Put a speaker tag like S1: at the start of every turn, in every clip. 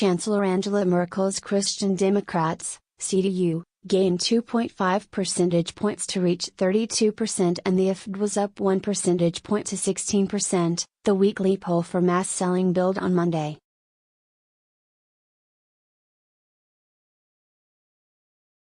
S1: Chancellor Angela Merkel's Christian Democrats, CDU, gained 2.5 percentage points to reach 32%, and the AfD was up 1 percentage point to 16%, the weekly poll for mass-selling Bild on Monday.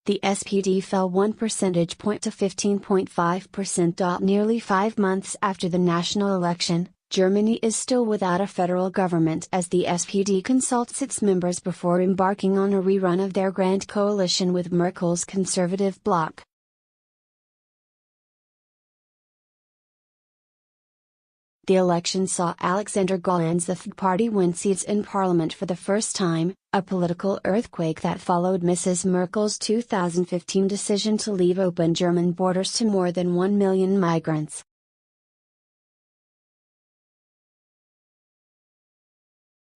S1: The SPD fell 1 percentage point to 15.5%. Nearly 5 months after the national election, Germany is still without a federal government as the SPD consults its members before embarking on a rerun of their grand coalition with Merkel's conservative bloc. The election saw Alexander Gauland's AfD party win seats in parliament for the first time, a political earthquake that followed Mrs Merkel's 2015 decision to leave open German borders to more than 1 million migrants.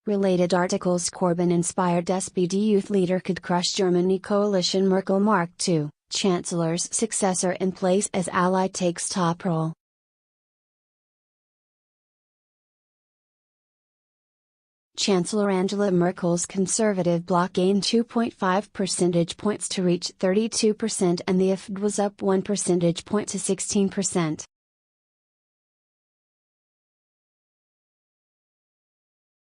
S1: Related articles: Corbyn-inspired SPD youth leader could crush Germany coalition. MERKEL MARK II, Chancellor's successor in place as ally takes top role. Chancellor Angela Merkel's conservative bloc gained 2.5 percentage points to reach 32%, and the AfD was up 1 percentage point to 16%.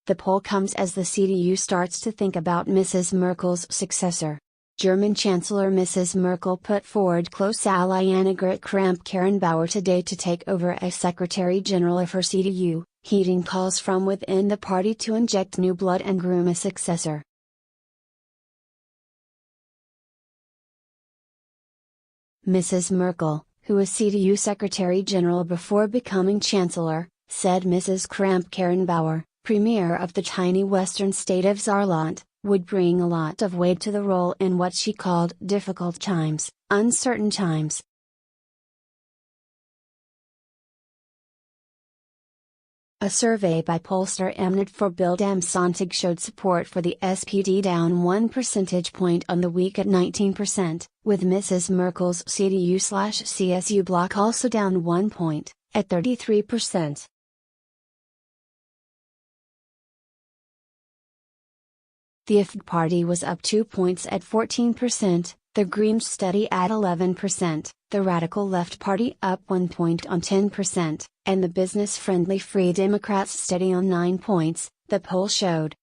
S1: The poll comes as the CDU starts to think about Mrs Merkel's successor. German Chancellor Mrs Merkel put forward close ally Annegret Kramp-Karrenbauer today to take over as Secretary General of her CDU, heeding calls from within the party to inject new blood and groom a successor. Mrs Merkel, who was CDU Secretary General before becoming Chancellor, said Mrs Kramp-Karrenbauer, Premier of the tiny western state of Saarland, would bring a lot of weight to the role in what she called difficult times, uncertain times. A survey by pollster Emnet for Bild am Sonntag showed support for the SPD down 1 percentage point on the week at 19%, with Mrs Merkel's CDU/CSU bloc also down 1 point, at 33%. The AfD party was up 2 points at 14%, the Greens steady at 11%, the Radical Left Party up 1 point on 10%, and the business-friendly Free Democrats steady on 9 points, the poll showed.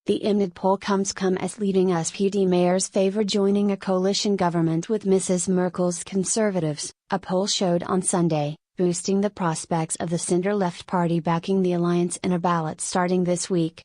S1: The Emnet poll comes as leading SPD mayors favor joining a coalition government with Mrs Merkel's Conservatives, a poll showed on Sunday, boosting the prospects of the centre-left party backing the alliance in a ballot starting this week.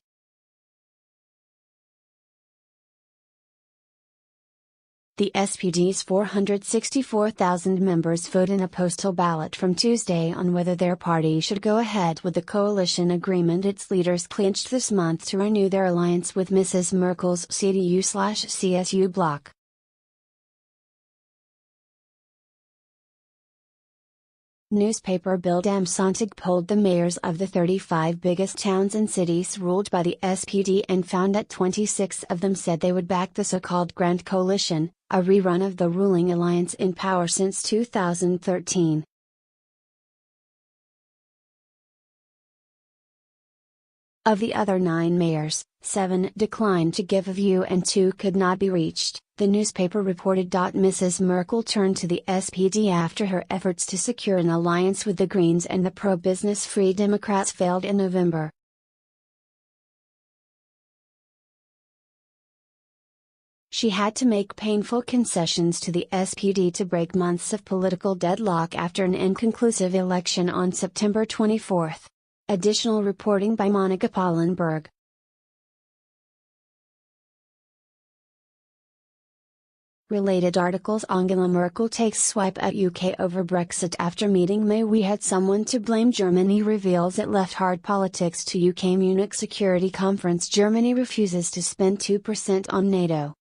S1: The SPD's 464,000 members vote in a postal ballot from Tuesday on whether their party should go ahead with the coalition agreement its leaders clinched this month to renew their alliance with Mrs Merkel's CDU/CSU bloc. Newspaper Bild am Sonntag polled the mayors of the 35 biggest towns and cities ruled by the SPD and found that 26 of them said they would back the so-called Grand Coalition, a rerun of the ruling alliance in power since 2013. Of the other 9 mayors, 7 declined to give a view and 2 could not be reached, the newspaper reported. Mrs Merkel turned to the SPD after her efforts to secure an alliance with the Greens and the pro-business Free Democrats failed in November. She had to make painful concessions to the SPD to break months of political deadlock after an inconclusive election on September 24. Additional reporting by Monica Pollenberg. Related articles: Angela Merkel takes swipe at UK over Brexit after meeting May. We had someone to blame. Germany reveals it left hard politics to UK. Munich Security Conference. Germany refuses to spend 2% on NATO.